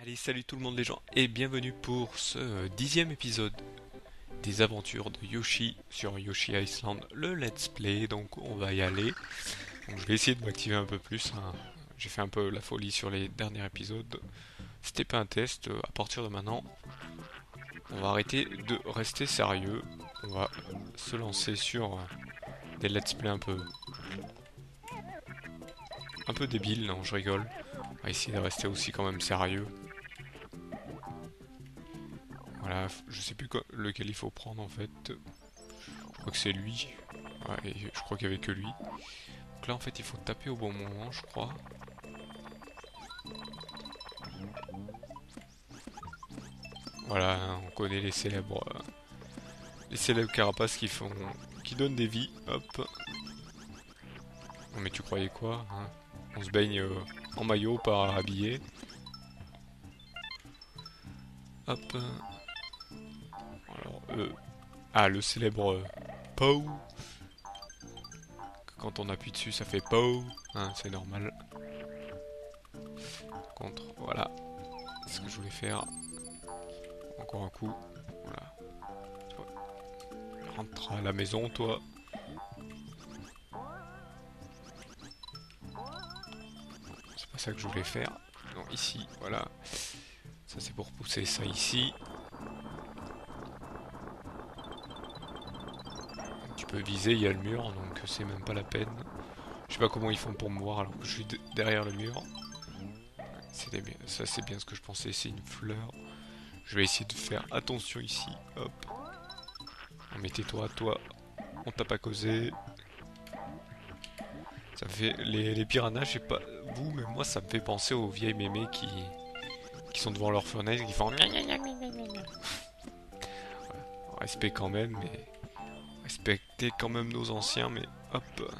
Allez, salut tout le monde les gens et bienvenue pour ce dixième épisode des aventures de Yoshi sur Yoshi Island, le let's play. Donc on va y aller. Donc je vais essayer de m'activer un peu plus, hein. J'ai fait un peu la folie sur les derniers épisodes. C'était pas un test. À partir de maintenant, on va arrêter de rester sérieux. On va se lancer sur des let's play un peu débiles. Non, je rigole. On va essayer de rester aussi quand même sérieux. Voilà, je sais plus lequel il faut prendre en fait. Je crois que c'est lui. Ouais, et je crois qu'il n'y avait que lui. Donc là en fait il faut taper au bon moment je crois. Voilà, hein, on connaît les célèbres carapaces qui donnent des vies. Hop. Non mais tu croyais quoi, hein? On se baigne en maillot, pas habillé. Hop. Alors ah, le célèbre POW. Quand on appuie dessus ça fait POW, hein, c'est normal. Par contre, voilà, c'est ce que je voulais faire. Encore un coup. Voilà. Rentre à la maison, toi. C'est pas ça que je voulais faire. Non, ici, voilà. Ça, c'est pour pousser ça ici. Donc, tu peux viser, il y a le mur, donc c'est même pas la peine. Je sais pas comment ils font pour me voir alors que je suis derrière le mur. Ça, c'est bien ce que je pensais, c'est une fleur. Je vais essayer de faire attention ici. Hop. Mettez-toi, toi. On t'a pas causé. Ça fait les piranhas, je sais pas vous, mais moi ça me fait penser aux vieilles mémés qui sont devant leur fenêtre, qui font respect quand même, mais respectez quand même nos anciens, mais hop.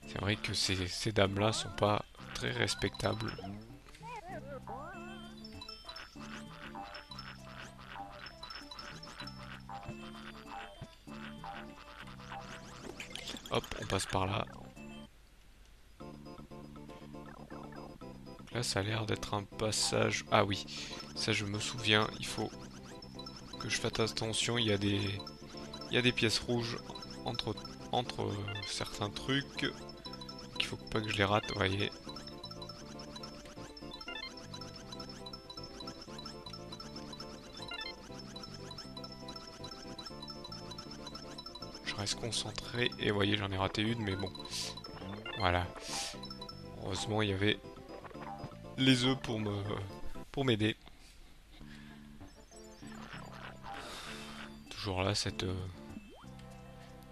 C'est vrai que ces dames-là sont pas très respectables. Hop, on passe par là. Là, ça a l'air d'être un passage. Ah oui, ça je me souviens. Il faut que je fasse attention. Il y a des pièces rouges entre, entre certains trucs. Il faut pas que je les rate, vous voyez. Je reste concentré. Et vous voyez, j'en ai raté une, mais bon. Voilà. Heureusement, il y avait les œufs pour m'aider. Toujours là,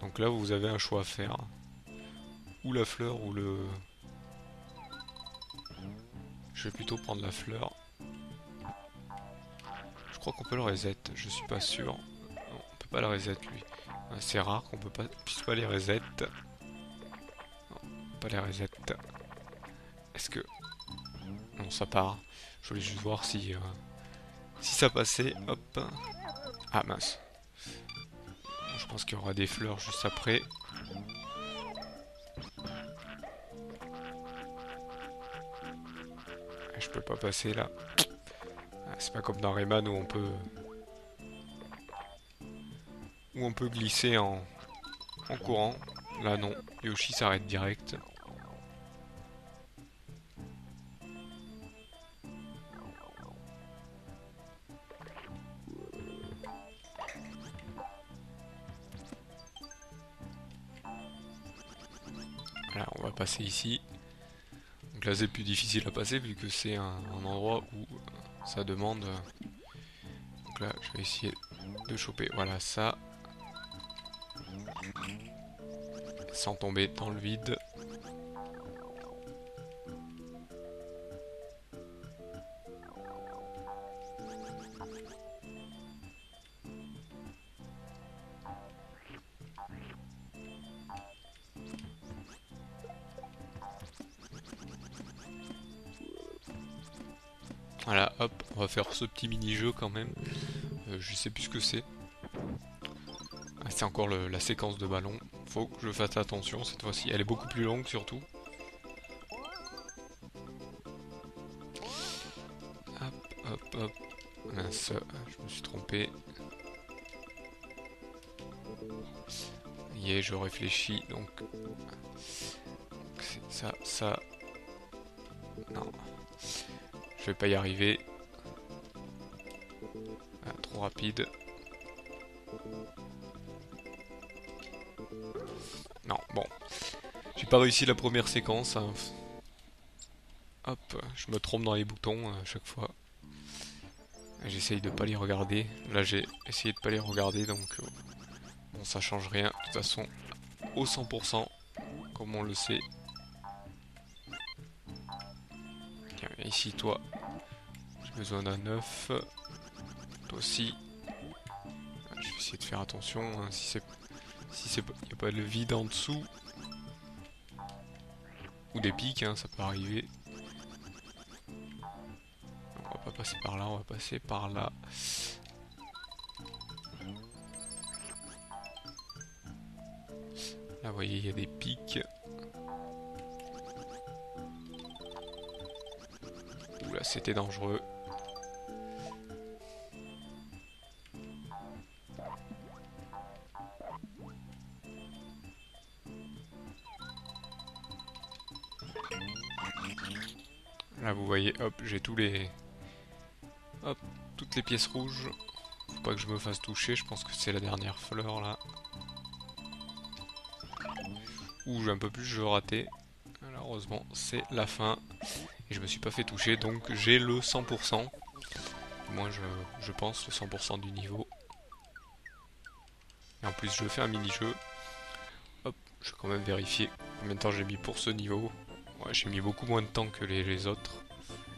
donc là, vous avez un choix à faire. Ou la fleur, ou le... Je vais plutôt prendre la fleur. Je crois qu'on peut le reset, je suis pas sûr. Non, on peut pas le reset, lui. C'est rare qu'on puisse pas les reset. Non, pas les reset. Est-ce que... Non, ça part. Je voulais juste voir si ça passait. Hop. Ah mince. Je pense qu'il y aura des fleurs juste après. Je peux pas passer là. C'est pas comme dans Rayman où on peut glisser en courant. Là non, Yoshi s'arrête direct. Voilà, on va passer ici. Donc là c'est plus difficile à passer vu que c'est un endroit où ça demande. Donc là je vais essayer de choper. Voilà ça. Sans tomber dans le vide. Voilà, hop, on va faire ce petit mini-jeu quand même. Je sais plus ce que c'est. Ah, c'est encore la séquence de ballon. Faut que je fasse attention cette fois-ci. Elle est beaucoup plus longue surtout. hop. Mince, je me suis trompé. Yeah, je réfléchis, donc c'est ça, ça. Non, je vais pas y arriver. Ah, trop rapide. Non, bon. J'ai pas réussi la première séquence, hein. Hop, je me trompe dans les boutons à chaque fois. J'essaye de pas les regarder. Là, j'ai essayé de pas les regarder, donc bon, ça change rien. De toute façon, au 100%, comme on le sait. Tiens, ici, toi, j'ai besoin d'un œuf. Toi aussi. Je vais essayer de faire attention, hein, si il n'y a pas le vide en dessous. Ou des pics, hein, ça peut arriver. On va pas passer par là, on va passer par là. Là, vous voyez, il y a des pics. Oula, c'était dangereux. Là, vous voyez, hop, j'ai tous les... Hop, toutes les pièces rouges. Faut pas que je me fasse toucher, je pense que c'est la dernière fleur, là. Ouh, j'ai un peu plus, je raté. Malheureusement, c'est la fin. Et je me suis pas fait toucher, donc j'ai le 100%. Moi, je pense, le 100% du niveau. Et en plus, je fais un mini-jeu. Hop, je vais quand même vérifier combien de temps j'ai mis pour ce niveau. Ouais, j'ai mis beaucoup moins de temps que les autres.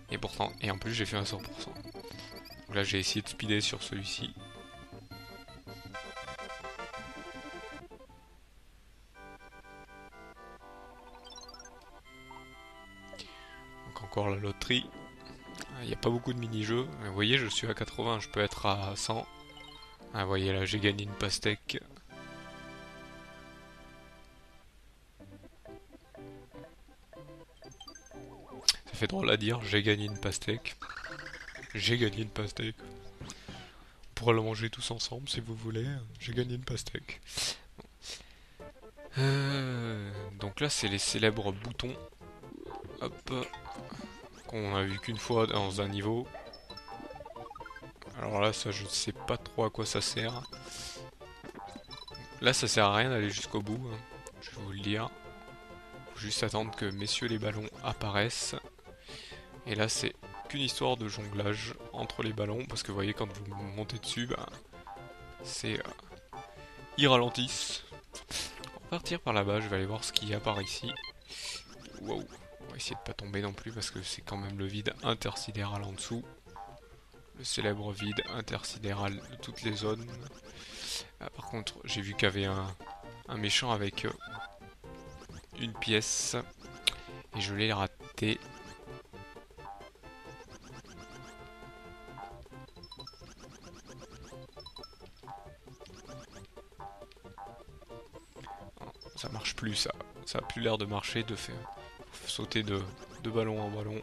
Et pourtant, et en plus, j'ai fait un 100%. Donc là, j'ai essayé de speeder sur celui-ci. Donc encore la loterie. Il n'y a pas beaucoup de mini-jeux. Vous voyez, je suis à 80, je peux être à 100. Ah, vous voyez, là, j'ai gagné une pastèque. Ça fait drôle à dire, j'ai gagné une pastèque. J'ai gagné une pastèque. On pourra la manger tous ensemble si vous voulez. J'ai gagné une pastèque. Donc là, c'est les célèbres boutons. Hop. Qu'on a vu qu'une fois dans un niveau. Alors là, ça, je sais pas trop à quoi ça sert. Là, ça sert à rien d'aller jusqu'au bout, hein. Je vais vous le dire. Faut juste attendre que messieurs les ballons apparaissent. Et là, c'est qu'une histoire de jonglage entre les ballons. Parce que vous voyez, quand vous montez dessus, bah, c'est... ils ralentissent. On va partir par là-bas, je vais aller voir ce qu'il y a par ici. Wow. On va essayer de pas tomber non plus parce que c'est quand même le vide intersidéral en dessous. Le célèbre vide intersidéral de toutes les zones. Ah, par contre, j'ai vu qu'il y avait un méchant avec une pièce. Et je l'ai raté. Ça marche plus, ça. Ça a plus l'air de marcher, de faire sauter de ballon en ballon.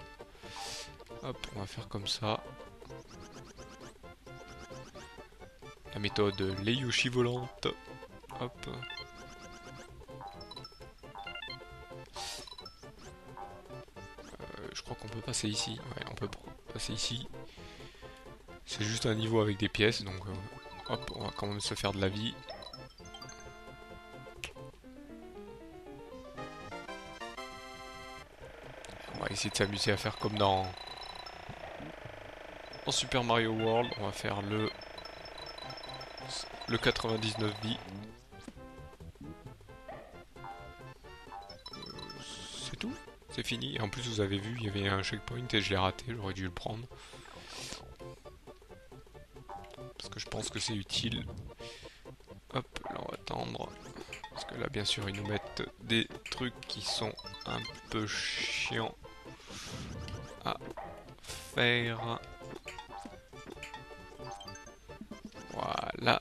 Hop, on va faire comme ça. La méthode les Yoshi volantes. Hop. Je crois qu'on peut passer ici. Ouais, on peut passer ici. C'est juste un niveau avec des pièces, donc hop, on va quand même se faire de la vie. On va essayer de s'amuser à faire comme dans Super Mario World. On va faire le 99 vies. C'est tout, c'est fini. Et en plus, vous avez vu, il y avait un checkpoint et je l'ai raté. J'aurais dû le prendre. Parce que je pense que c'est utile. Hop, là on va attendre. Parce que là, bien sûr, ils nous mettent des trucs qui sont un peu chiants à faire. Voilà.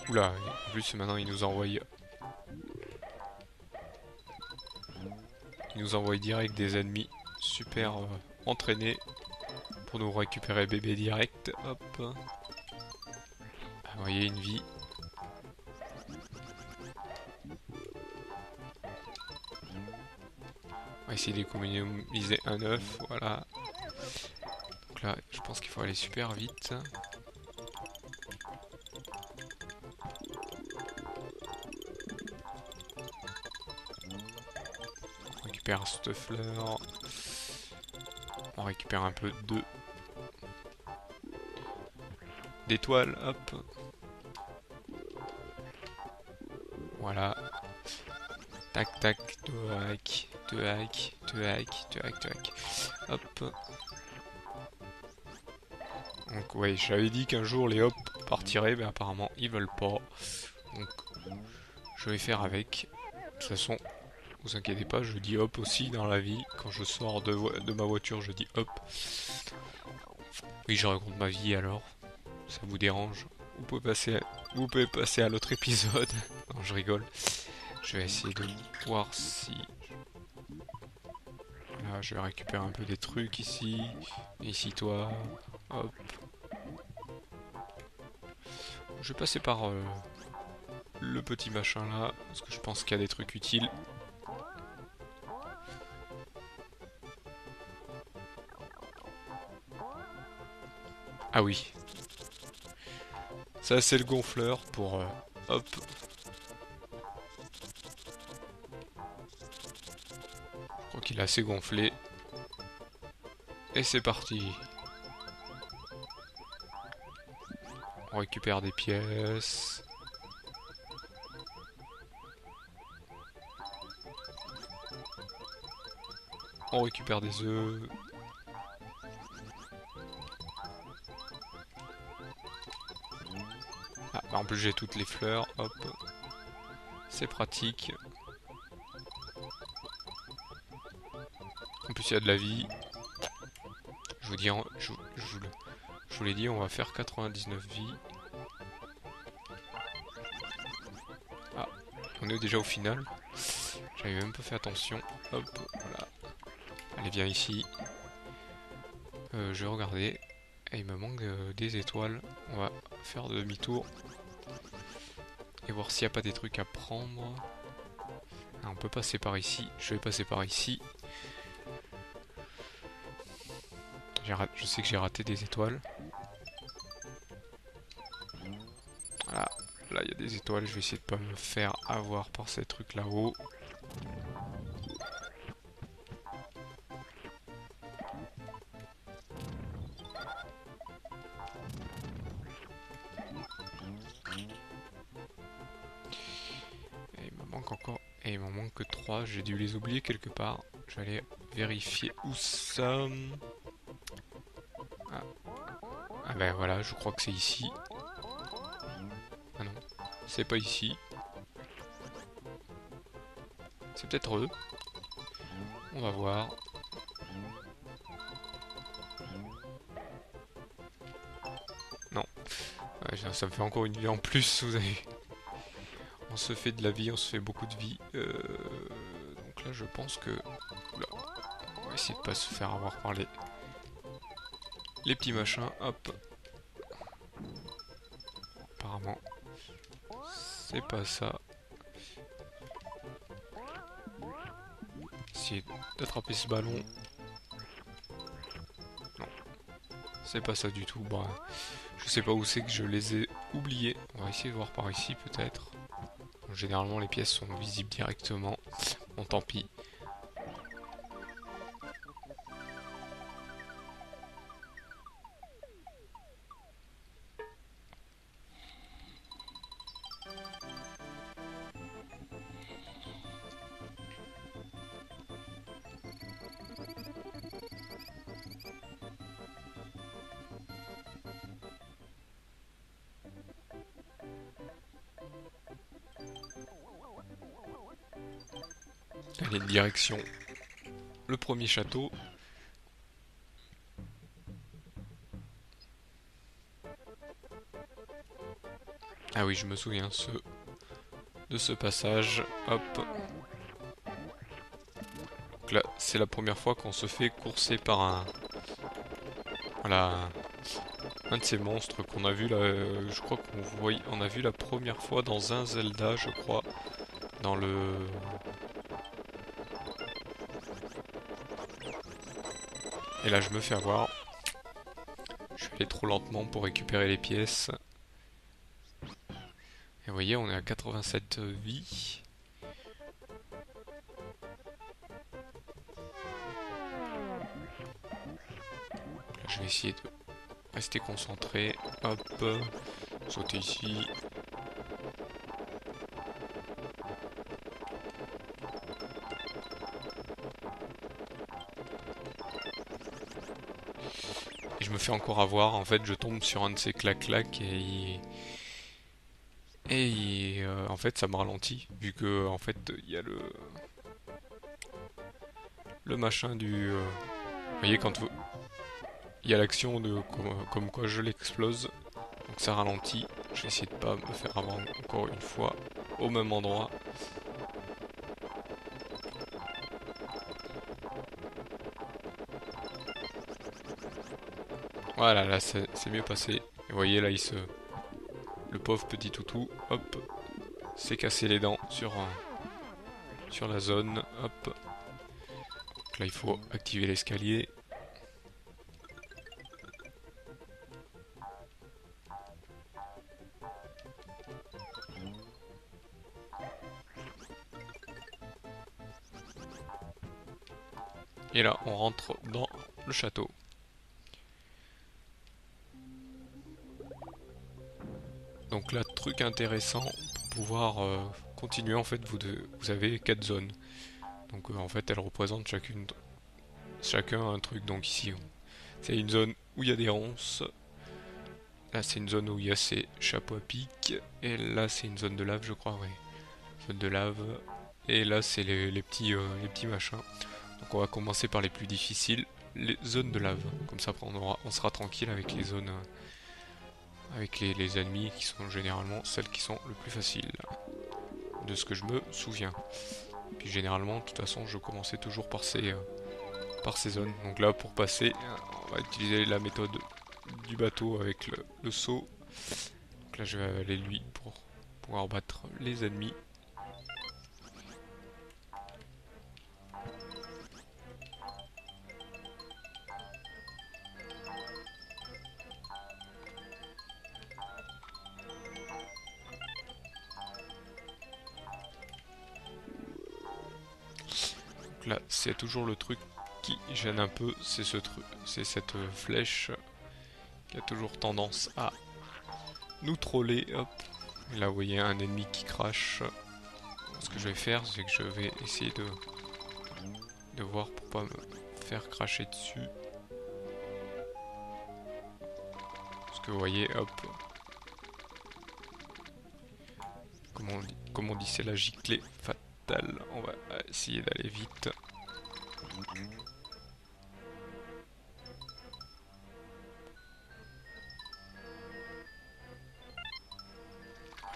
Oula, en plus maintenant il nous envoie direct des ennemis super entraînés pour nous récupérer bébé direct. Hop. Ah, vous voyez, une vie. On va essayer d'économiser un œuf, voilà. Donc là, je pense qu'il faut aller super vite. On récupère cette fleur. On récupère un peu d'étoiles, hop. Voilà. Tac, tac, deux hacks, deux hacks, deux hacks, deux hacks, deux hacks. Hop. Donc ouais, j'avais dit qu'un jour les hop partiraient, mais apparemment ils veulent pas. Donc je vais faire avec. De toute façon, vous inquiétez pas, je dis hop aussi dans la vie. Quand je sors de ma voiture, je dis hop. Oui, je raconte ma vie alors. Ça vous dérange? Vous pouvez passer à l'autre épisode. Non, je rigole. Je vais essayer de voir si... Là, je vais récupérer un peu des trucs ici. Ici, toi. Hop. Je vais passer par le petit machin là, parce que je pense qu'il y a des trucs utiles. Ah oui. Ça, c'est le gonfleur pour... hop. Je crois qu'il est assez gonflé. Et c'est parti. On récupère des pièces. On récupère des œufs. Ah, bah en plus j'ai toutes les fleurs, hop. C'est pratique. En plus il y a de la vie. Je vous dis, je vous l'ai dit, on va faire 99 vies. Ah, on est déjà au final. J'avais même pas fait attention. Hop, voilà. Allez, viens ici. Je vais regarder. Et il me manque des étoiles. On va faire demi-tour. Et voir s'il n'y a pas des trucs à prendre. Ah, on peut passer par ici. Je vais passer par ici. Je sais que j'ai raté des étoiles. Voilà. Là, il y a des étoiles. Je vais essayer de pas me faire avoir par ces trucs là-haut. Et il me manque encore... Et il m'en manque que 3. J'ai dû les oublier quelque part. Je vais aller vérifier où ça... Ah. Ah ben voilà, je crois que c'est ici. Ah non, c'est pas ici. C'est peut-être eux. On va voir. Non. Ouais, ça me fait encore une vie en plus, vous avez... On se fait de la vie, on se fait beaucoup de vie. Donc là, je pense que... Oula. On va essayer de pas se faire avoir par les petits machins. Hop. Apparemment, c'est pas ça. Essayer d'attraper ce ballon. Non. C'est pas ça du tout. Bah, je sais pas où c'est que je les ai oubliés. On va essayer de voir par ici peut-être. Généralement les pièces sont visibles directement. Bon tant pis. Allez, une direction. Le premier château. Ah oui, je me souviens de ce passage. Hop. Donc là, c'est la première fois qu'on se fait courser par un... Voilà, un de ces monstres qu'on a vu là. Je crois on a vu la première fois dans un Zelda, je crois. Dans le... Et là, je me fais avoir. Je suis allé trop lentement pour récupérer les pièces. Et vous voyez, on est à 87 vies. Là, je vais essayer de rester concentré. Hop. Sauter ici. Et je me fais encore avoir. En fait, je tombe sur un de ces clac-clac en fait, ça me ralentit. Vu que, en fait, il y a le machin du... vous voyez, quand il y a l'action de comme quoi je l'explose. Donc ça ralentit. Je vais essayer de pas me faire avoir encore une fois au même endroit. Voilà, là c'est mieux passé. Et vous voyez, là le pauvre petit toutou, hop, s'est cassé les dents sur la zone. Hop. Donc là il faut activer l'escalier. Et là on rentre dans le château. Donc là, truc intéressant pour pouvoir continuer, en fait, vous avez 4 zones. Donc en fait, elles représentent chacun un truc. Donc ici, c'est une zone où il y a des ronces. Là, c'est une zone où il y a ces chapeaux à pic. Et là, c'est une zone de lave, je crois, ouais. Zone de lave. Et là, c'est les petits machins. Donc on va commencer par les plus difficiles, les zones de lave. Comme ça, après, on sera tranquille avec les zones, avec les ennemis qui sont généralement celles qui sont le plus faciles, de ce que je me souviens. Puis généralement, de toute façon, je commençais toujours par ces zones. Donc là, pour passer, on va utiliser la méthode du bateau avec le saut. Donc là, je vais aller lui pour pouvoir battre les ennemis. Donc là, c'est toujours le truc qui gêne un peu, c'est cette flèche qui a toujours tendance à nous troller. Hop. Et là, vous voyez un ennemi qui crache. Ce que je vais faire, c'est que je vais essayer de voir pour pas me faire cracher dessus. Parce que vous voyez, hop. Comme on dit, c'est la giclée fatale. On va essayer d'aller vite.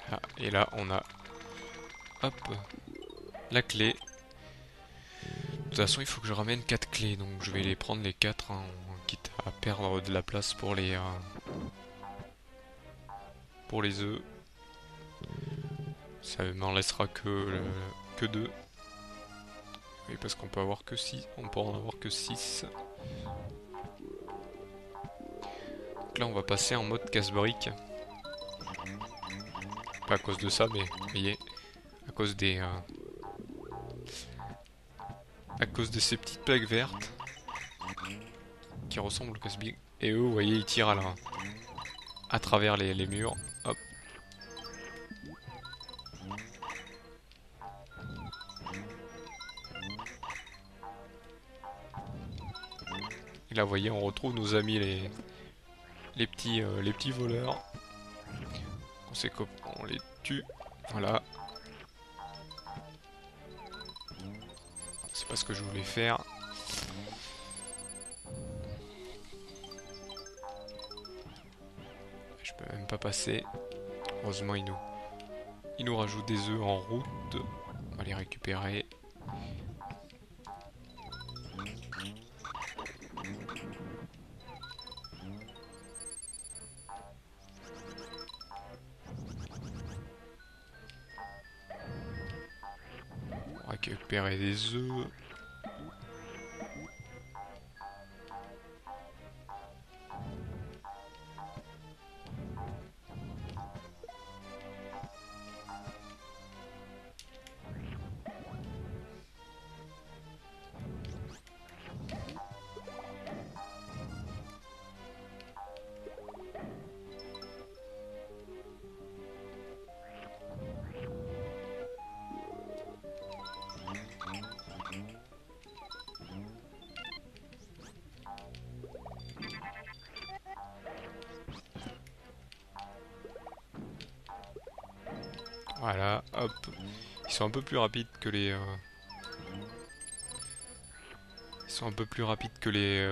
Voilà. Et là, on a, hop, la clé. De toute façon, il faut que je ramène 4 clés. Donc je vais les prendre les 4, hein, quitte à perdre de la place pour les œufs. Ça m'en laissera que 2. Oui, parce qu'on peut avoir que 6. On peut en avoir que 6. Donc là, on va passer en mode casse-brique. Pas à cause de ça, mais vous voyez, à cause à cause de ces petites plaques vertes qui ressemblent au casse-brique. Et eux, vous voyez, ils tirent à travers les murs. Hop. Et là, vous voyez, on retrouve nos amis les petits voleurs. On sait comment on les tue. Voilà. C'est pas ce que je voulais faire. Je peux même pas passer. Heureusement il nous rajoute des œufs en route. On va les récupérer. On va récupérer des œufs. Voilà, hop. Ils sont un peu plus rapides que les... Ils sont un peu plus rapides que les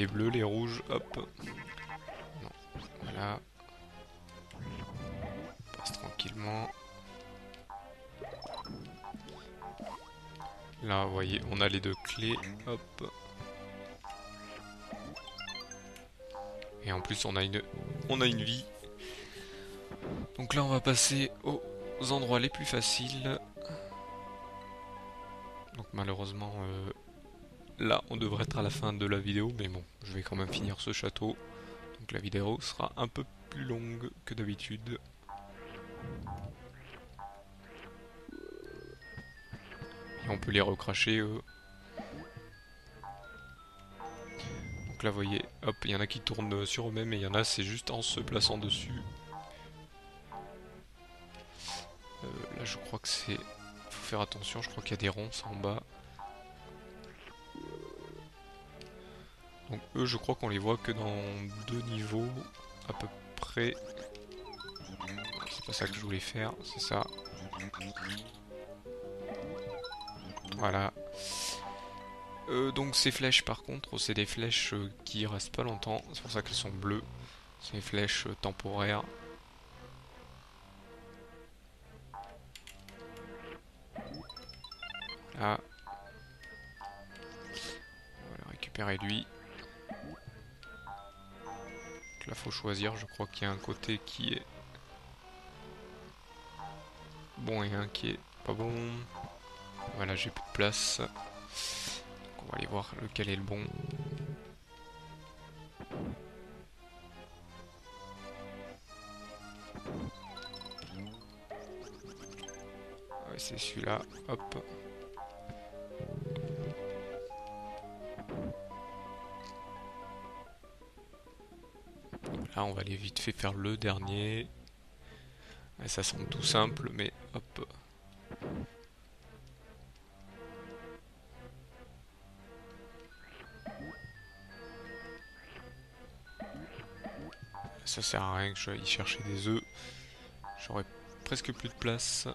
bleus, les rouges, hop. Non, voilà. On passe tranquillement. Là, vous voyez, on a les deux clés, hop. Et en plus, on a une vie. Donc là, on va passer aux endroits les plus faciles. Donc malheureusement, là, on devrait être à la fin de la vidéo, mais bon, je vais quand même finir ce château. Donc la vidéo sera un peu plus longue que d'habitude. Et on peut les recracher, eux. Donc là, vous voyez, hop, il y en a qui tournent sur eux-mêmes et il y en a, c'est juste en se plaçant dessus. Là, je crois que c'est... Faut faire attention, je crois qu'il y a des ronces en bas. Donc eux, je crois qu'on les voit que dans 2 niveaux, à peu près. C'est pas ça que je voulais faire, c'est ça. Voilà. Donc ces flèches, par contre, c'est des flèches qui restent pas longtemps. C'est pour ça qu'elles sont bleues. C'est des flèches temporaires. Là. On va le récupérer lui. Donc là, faut choisir. Je crois qu'il y a un côté qui est bon et un qui est pas bon. Voilà, j'ai plus de place. Donc on va aller voir lequel est le bon. Ouais, c'est celui-là. Hop. Là, on va aller vite fait faire le dernier. Ouais, ça semble tout simple, mais hop. Ça sert à rien que je aille chercher des œufs. J'aurais presque plus de place.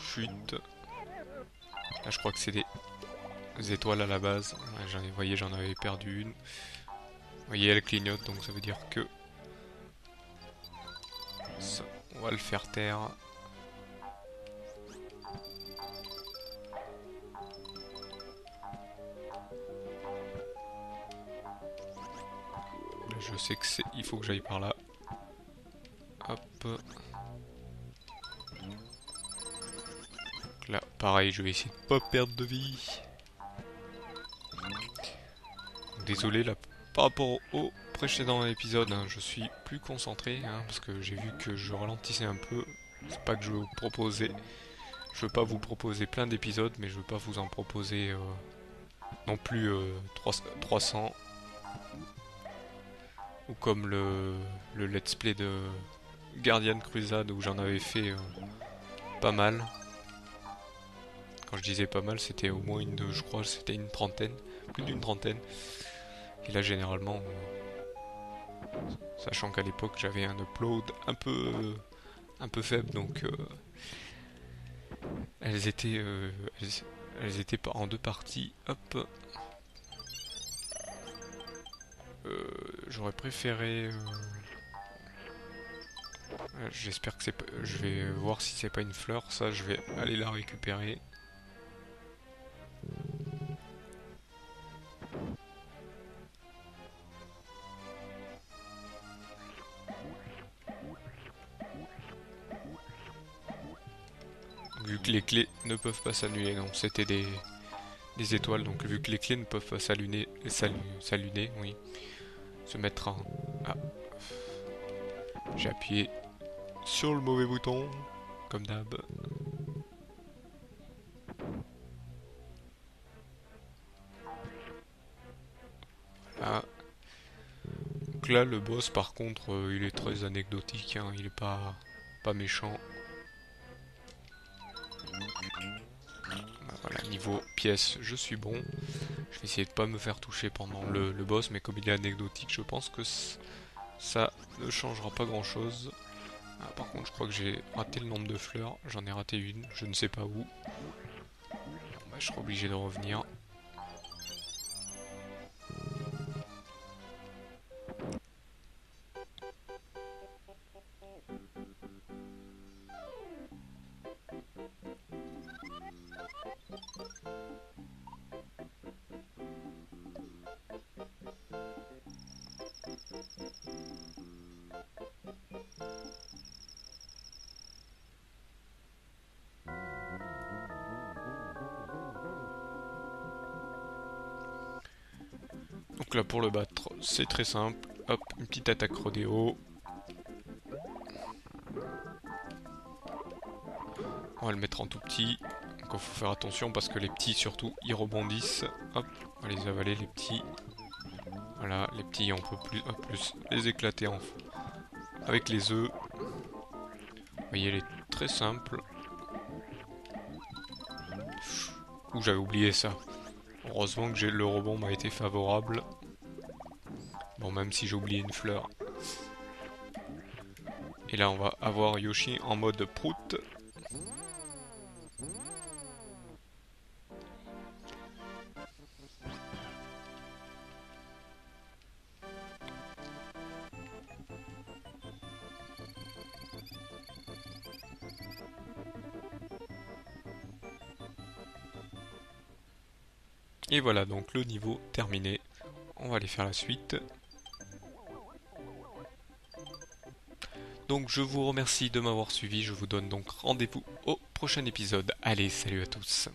Chute. Là, je crois que c'est des étoiles à la base. Ouais, vous voyez, j'en avais perdu une. Vous voyez, elle clignote, donc ça veut dire que... Ça, on va le faire taire. Là, je sais que c'est... Il faut que j'aille par là. Hop. Là, pareil, je vais essayer de pas perdre de vie. Désolé, là, par rapport au précédent épisode, hein, je suis plus concentré, hein, parce que j'ai vu que je ralentissais un peu. C'est pas que je veux vous proposer... Je veux pas vous proposer plein d'épisodes, mais je veux pas vous en proposer non plus 300. Ou comme le let's play de Guardian Crusade où j'en avais fait pas mal. Quand je disais pas mal, c'était au moins je crois c'était une trentaine, plus d'une trentaine. Et là généralement, sachant qu'à l'époque j'avais un upload un peu faible, donc elles étaient en 2 parties. Hop. j'aurais préféré... j'espère que c'est pas... Je vais voir si c'est pas une fleur. Ça, je vais aller la récupérer. Vu que les clés ne peuvent pas s'annuler, non, c'était des étoiles, donc vu que les clés ne peuvent pas s'allumer, oui, se mettre en... Ah, j'ai appuyé sur le mauvais bouton, comme d'hab. Voilà. Donc là, le boss, par contre, il est très anecdotique, hein, il est pas méchant. Voilà, niveau pièces, je suis bon. Je vais essayer de pas me faire toucher pendant le boss, mais comme il est anecdotique, je pense que ça ne changera pas grand chose. Ah, par contre, je crois que j'ai raté le nombre de fleurs. J'en ai raté une, je ne sais pas où. Bah, je serai obligé de revenir. Donc là, pour le battre, c'est très simple. Hop, une petite attaque rodéo. On va le mettre en tout petit. Donc il faut faire attention parce que les petits, surtout, ils rebondissent. Hop, on va les avaler, les petits. Voilà, les petits, on peut plus les éclater avec les œufs. Vous voyez, elle est très simple. Ouh, j'avais oublié ça. Heureusement que le rebond m'a été favorable. Bon, même si j'ai oublié une fleur. Et là, on va avoir Yoshi en mode prout. Et voilà donc le niveau terminé. On va aller faire la suite. Donc je vous remercie de m'avoir suivi. Je vous donne donc rendez-vous au prochain épisode. Allez, salut à tous.